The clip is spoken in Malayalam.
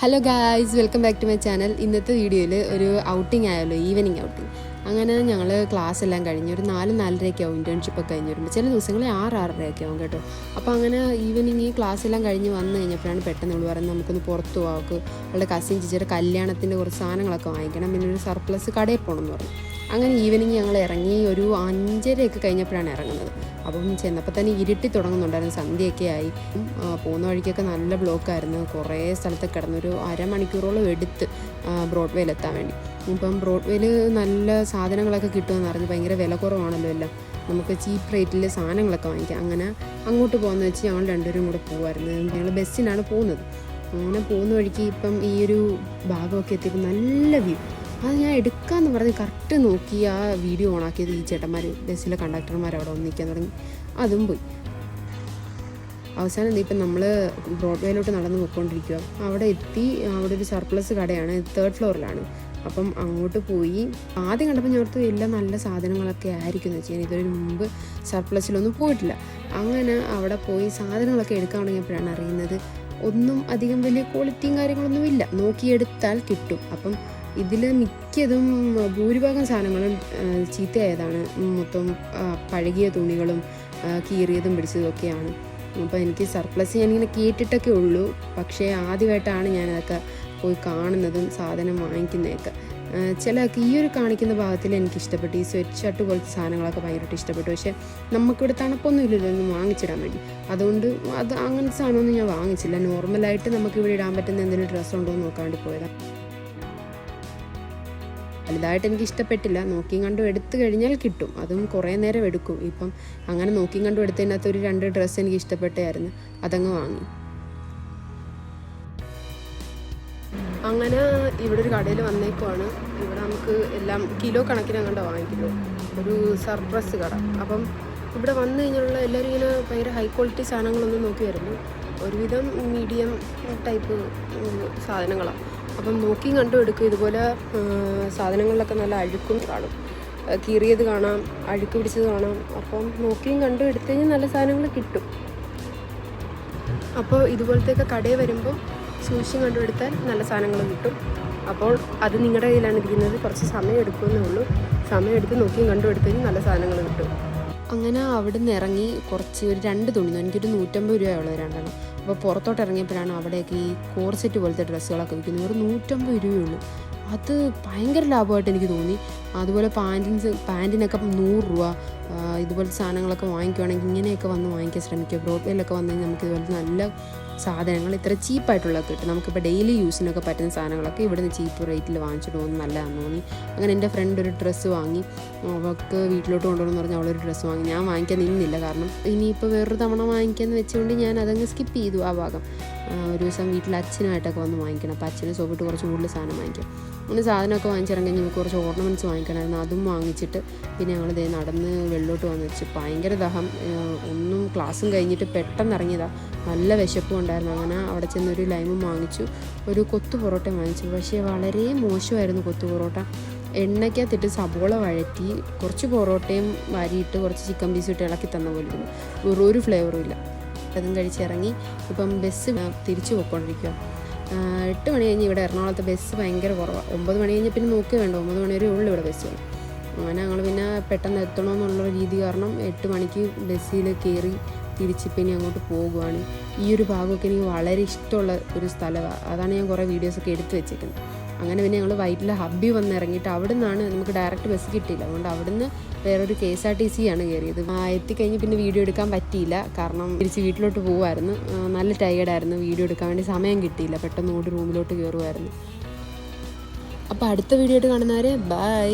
Hello guys, welcome back to my channel. ഇന്നത്തെ വീഡിയോയിൽ ഒരു ഔട്ടിംഗ് ആയല്ലോ, ഈവനിങ് ഔട്ടിങ്. അങ്ങനെ ഞങ്ങൾ ക്ലാസ് എല്ലാം കഴിഞ്ഞ് ഒരു 4-4:30 ആവും ഇൻറ്റേൺഷിപ്പൊക്കെ കഴിഞ്ഞ് വരുമ്പോൾ. ചില ദിവസങ്ങളിൽ 6-6:30 ആവും കേട്ടോ. അപ്പോൾ അങ്ങനെ ഈവനിങ് ക്ലാസ് എല്ലാം കഴിഞ്ഞ് വന്നു കഴിഞ്ഞപ്പോഴാണ് പെട്ടെന്ന് അവൾ പറയുന്നത് നമുക്കൊന്ന് പുറത്ത് പോകാം, അവൾക്ക് അവളുടെ കസിൻ ചേച്ചിയുടെ കല്യാണത്തിൻ്റെ കുറച്ച് സാധനങ്ങളൊക്കെ വാങ്ങിക്കണം, പിന്നെ ഒരു സർപ്ലസ് കടയിൽ പോകണമെന്ന് പറഞ്ഞു. അങ്ങനെ ഈവനിങ് ഞങ്ങൾ ഇറങ്ങി ഒരു 5:30 കഴിഞ്ഞപ്പോഴാണ് ഇറങ്ങുന്നത്. അപ്പം ചെന്നപ്പോൾ തന്നെ ഇരുട്ടി തുടങ്ങുന്നുണ്ടായിരുന്നു, സന്ധ്യയൊക്കെ ആയി. പോകുന്ന വഴിക്കൊക്കെ നല്ല ബ്ലോക്കായിരുന്നു, കുറേ സ്ഥലത്ത് കിടന്നു. ഒരു അരമണിക്കൂറോളം എടുത്ത് ബ്രോഡ്വേയിൽ എത്താൻ വേണ്ടി. ഇപ്പം ബ്രോഡ്വേയിൽ നല്ല സാധനങ്ങളൊക്കെ കിട്ടുമെന്ന് അറിഞ്ഞ്, ഭയങ്കര വില കുറവാണല്ലോ എല്ലാം, നമുക്ക് ചീപ്പ് റേറ്റിൽ സാധനങ്ങളൊക്കെ വാങ്ങിക്കാം. അങ്ങനെ അങ്ങോട്ട് പോകുന്ന വെച്ച് ഞങ്ങൾ രണ്ടുപേരും കൂടെ പോകുമായിരുന്നു. ഞങ്ങൾ ബസ്സിനാണ് പോകുന്നത്. അങ്ങനെ പോകുന്ന വഴിക്ക് ഇപ്പം ഈ ഒരു ഭാഗമൊക്കെ എത്തിയപ്പോൾ നല്ല വ്യൂ. അത് ഞാൻ എടുക്കാമെന്ന് പറഞ്ഞ് കറക്റ്റ് നോക്കി ആ വീഡിയോ ഓണാക്കിയത് ഈ ചേട്ടന്മാർ, ബസ്സിലെ കണ്ടക്ടർമാർ അവിടെ വന്ന് നിൽക്കാൻ തുടങ്ങി. അതും പോയി. അവസാനം ഇപ്പം നമ്മൾ ബ്രോഡ്വേയിലോട്ട് നടന്ന് പോയിക്കൊണ്ടിരിക്കുക. അവിടെ എത്തി. അവിടെ ഒരു സർപ്ലസ് കടയാണ്, 3rd ഫ്ലോറിലാണ്. അപ്പം അങ്ങോട്ട് പോയി. ആദ്യം കണ്ടപ്പോൾ ഞാൻ ഓർത്തു എല്ലാം നല്ല സാധനങ്ങളൊക്കെ ആയിരിക്കും എന്ന് വെച്ചാൽ, ഇതൊരു മുമ്പ് സർപ്ലസിലൊന്നും പോയിട്ടില്ല. അങ്ങനെ അവിടെ പോയി സാധനങ്ങളൊക്കെ എടുക്കാൻ തുടങ്ങിയപ്പോഴാണ് അറിയുന്നത് ഒന്നും അധികം വലിയ ക്വാളിറ്റിയും കാര്യങ്ങളൊന്നും ഇല്ല. നോക്കിയെടുത്താൽ കിട്ടും. അപ്പം ഇതിൽ മിക്കതും ഭൂരിഭാഗം സാധനങ്ങളും ചീത്തയായതാണ്. മൊത്തം പഴകിയ തുണികളും കീറിയതും പിടിച്ചതൊക്കെയാണ്. അപ്പോൾ എനിക്ക് സർപ്ലസ് ഞാനിങ്ങനെ കേട്ടിട്ടൊക്കെ ഉള്ളൂ, പക്ഷേ ആദ്യമായിട്ടാണ് ഞാനതൊക്കെ പോയി കാണുന്നതും സാധനം വാങ്ങിക്കുന്നതൊക്കെ. ചിലർക്ക് ഈ ഒരു കാണിക്കുന്ന ഭാഗത്തിൽ എനിക്ക് ഇഷ്ടപ്പെട്ടു. ഈ സ്വെറ്റ് ഷർട്ട് പോലത്തെ സാധനങ്ങളൊക്കെ ഭയങ്കരമായിട്ട് ഇഷ്ടപ്പെട്ടു. പക്ഷേ നമുക്കിവിടെ തണുപ്പൊന്നും ഇല്ലല്ലോ ഒന്നും വാങ്ങിച്ചിടാൻ വേണ്ടി. അതുകൊണ്ട് അങ്ങനത്തെ സാധനമൊന്നും ഞാൻ വാങ്ങിച്ചില്ല. നോർമലായിട്ട് നമുക്കിവിടെ ഇടാൻ പറ്റുന്ന എന്തെങ്കിലും ഡ്രസ്സ് ഉണ്ടോ എന്ന് നോക്കാൻ വേണ്ടി പോയതാണ്. വലുതായിട്ട് എനിക്ക് ഇഷ്ടപ്പെട്ടില്ല. നോക്കിയും കണ്ടും എടുത്തു കഴിഞ്ഞാൽ കിട്ടും, അതും കുറേ നേരം എടുക്കും. ഇപ്പം അങ്ങനെ നോക്കിയും കണ്ടും എടുത്തതിനകത്ത് ഒരു 2 ഡ്രസ്സ് എനിക്ക് ഇഷ്ടപ്പെട്ടായിരുന്നു, അതങ്ങ് വാങ്ങി. അങ്ങനെ ഇവിടെ ഒരു കടയിൽ വന്നേക്കുവാണ്. ഇവിടെ നമുക്ക് എല്ലാം കിലോ കണക്കിന് അങ്ങോട്ട് വാങ്ങിക്കുള്ളൂ, ഒരു സർപ്ലസ് കട. അപ്പം ഇവിടെ വന്നു കഴിഞ്ഞുള്ള എല്ലാവരും ഇങ്ങനെ ഭയങ്കര ഹൈ ക്വാളിറ്റി സാധനങ്ങളൊന്നും നോക്കി വരുന്നു. ഒരുവിധം മീഡിയം ടൈപ്പ് സാധനങ്ങളാണ്. അപ്പം നോക്കിയും കണ്ടും എടുക്കും. ഇതുപോലെ സാധനങ്ങളിലൊക്കെ നല്ല അഴുക്കും കാണും, കീറിയത് കാണാം, അഴുക്ക് പിടിച്ചത് കാണാം. അപ്പം നോക്കിയും കണ്ടും എടുത്തു കഴിഞ്ഞാൽ നല്ല സാധനങ്ങൾ കിട്ടും. അപ്പോൾ ഇതുപോലത്തെയൊക്കെ കടയിൽ വരുമ്പോൾ സൂക്ഷിച്ചും കണ്ടും എടുത്താൽ നല്ല സാധനങ്ങൾ കിട്ടും. അപ്പോൾ അത് നിങ്ങളുടെ കയ്യിലാണ് ഇരിക്കുന്നത്. കുറച്ച് സമയം എടുക്കുമെന്നേ ഉള്ളൂ. സമയം എടുത്ത് നോക്കിയും കണ്ടും എടുത്തു കഴിഞ്ഞാൽ നല്ല സാധനങ്ങൾ കിട്ടും. അങ്ങനെ അവിടെ നിന്ന് ഇറങ്ങി കുറച്ച് ഒരു 2 തുണി, എനിക്കൊരു 150 രൂപയുള്ളത് 2 അപ്പോൾ പുറത്തോട്ട് ഇറങ്ങിയപ്പോഴാണ് അവിടെയൊക്കെ ഈ കോർസെറ്റ് പോലത്തെ ഡ്രസ്സുകളൊക്കെ വിൽക്കുന്നത്. ഒരു 150 രൂപയുള്ളൂ. അത് ഭയങ്കര ലാഭമായിട്ട് എനിക്ക് തോന്നി. അതുപോലെ പാൻറ്റിനൊക്കെ 100 രൂപ. ഇതുപോലത്തെ സാധനങ്ങളൊക്കെ വാങ്ങിക്കുവാണെങ്കിൽ ഇങ്ങനെയൊക്കെ വന്ന് വാങ്ങിക്കാൻ ശ്രമിക്കുക. ബ്രോഡ്വേയിലൊക്കെ വന്നു കഴിഞ്ഞാൽ നമുക്ക് ഇതുപോലത്തെ നല്ല സാധനങ്ങൾ ഇത്ര ചീപ്പായിട്ടുള്ളതൊക്കെ കിട്ടും. നമുക്കിപ്പോൾ ഡെയിലി യൂസിനൊക്കെ പറ്റുന്ന സാധനങ്ങളൊക്കെ ഇവിടുന്ന് ചീപ്പ് റേറ്റിൽ വാങ്ങിച്ചിട്ട് പോകുന്നത് നല്ലതാണെന്ന് തോന്നി. അങ്ങനെ എൻ്റെ ഫ്രണ്ട് ഒരു ഡ്രസ്സ് വാങ്ങി, അവൾക്ക് വീട്ടിലോട്ട് കൊണ്ടുപോകണമെന്ന് പറഞ്ഞാൽ അവളൊരു ഡ്രസ്സ് വാങ്ങി. ഞാൻ വാങ്ങിക്കാൻ നിന്നില്ല, കാരണം ഇനിയിപ്പോൾ വേറൊരു തവണ വാങ്ങിക്കാമെന്ന് വെച്ചുകൊണ്ട് ഞാൻ അതങ്ങ് സ്കിപ്പ് ചെയ്തു ആ ഭാഗം. ഒരു ദിവസം വീട്ടിൽ അച്ഛനായിട്ടൊക്കെ വന്ന് വാങ്ങിക്കണം. അപ്പോൾ അച്ഛനെ സോപ്പിട്ട് കുറച്ച് കൂടുതൽ സാധനം വാങ്ങിക്കാം. അങ്ങനെ സാധനമൊക്കെ വാങ്ങിച്ചിറങ്ങി നമുക്ക് കുറച്ച് ഓർണമെൻറ്റ്സ് വാങ്ങിക്കണമായിരുന്നു. അതും വാങ്ങിച്ചിട്ട് പിന്നെ ഞങ്ങൾ നടന്ന് വെള്ളോട്ട് വന്ന് വെച്ച് ഭയങ്കര ദാഹം. ഒന്നും ക്ലാസ്സും കഴിഞ്ഞിട്ട് പെട്ടെന്ന് ഇറങ്ങിയതാണ്, നല്ല വിശപ്പും ഉണ്ടായിരുന്നു. അങ്ങനെ അവിടെ ചെന്നൊരു ലൈമും വാങ്ങിച്ചു, ഒരു കൊത്തു പൊറോട്ടയും വാങ്ങിച്ചു. പക്ഷേ വളരെ മോശമായിരുന്നു കൊത്തു പൊറോട്ട. എണ്ണയ്ക്കകത്തിട്ട് സബോള വഴറ്റി കുറച്ച് പൊറോട്ടയും വാരിയിട്ട് കുറച്ച് ചിക്കൻ പീസ് ഇട്ട് ഇളക്കി തന്ന പോലെ ഇരുന്നു, ഒരു ഫ്ലേവറും ഇല്ല. അതും കഴിച്ചിറങ്ങി ഇപ്പം ബസ് തിരിച്ചു പോയിക്കൊണ്ടിരിക്കുക. 8 മണി കഴിഞ്ഞ് ഇവിടെ എറണാകുളത്ത് ബസ് ഭയങ്കര കുറവാണ്. 9 മണി കഴിഞ്ഞ് പിന്നെ നോക്കി വേണ്ട, 9 മണി വരെ ഉള്ളു ഇവിടെ ബസ്. അങ്ങനെ ഞങ്ങൾ പിന്നെ പെട്ടെന്ന് എത്തണമെന്നുള്ള രീതി കാരണം 8 മണിക്ക് ബസ്സിൽ കയറി തിരിച്ച് പിന്നെ അങ്ങോട്ട് പോകുവാണ്. ഈ ഒരു ഭാഗമൊക്കെ എനിക്ക് വളരെ ഇഷ്ടമുള്ള ഒരു സ്ഥലമാണ്. അതാണ് ഞാൻ കുറേ വീഡിയോസൊക്കെ എടുത്ത് വെച്ചേക്കുന്നത്. അങ്ങനെ പിന്നെ ഞങ്ങൾ വൈറ്റിലെ ഹബ്ബി വന്ന് ഇറങ്ങിയിട്ട് അവിടെ നിന്നാണ്, നമുക്ക് ഡയറക്റ്റ് ബസ് കിട്ടിയില്ല, അതുകൊണ്ട് അവിടുന്ന് വേറൊരു KSRTC ആണ് കയറിയത്. എത്തിക്കഴിഞ്ഞ് പിന്നെ വീഡിയോ എടുക്കാൻ പറ്റിയില്ല, കാരണം തിരിച്ച് വീട്ടിലോട്ട് പോകുമായിരുന്നു. നല്ല ടയേർഡായിരുന്നു, വീഡിയോ എടുക്കാൻ വേണ്ടി സമയം കിട്ടിയില്ല. പെട്ടെന്ന് ഓടി റൂമിലോട്ട് കയറുമായിരുന്നു. അപ്പോൾ അടുത്ത വീഡിയോ ആയിട്ട് കാണുന്നവരെ ബൈ.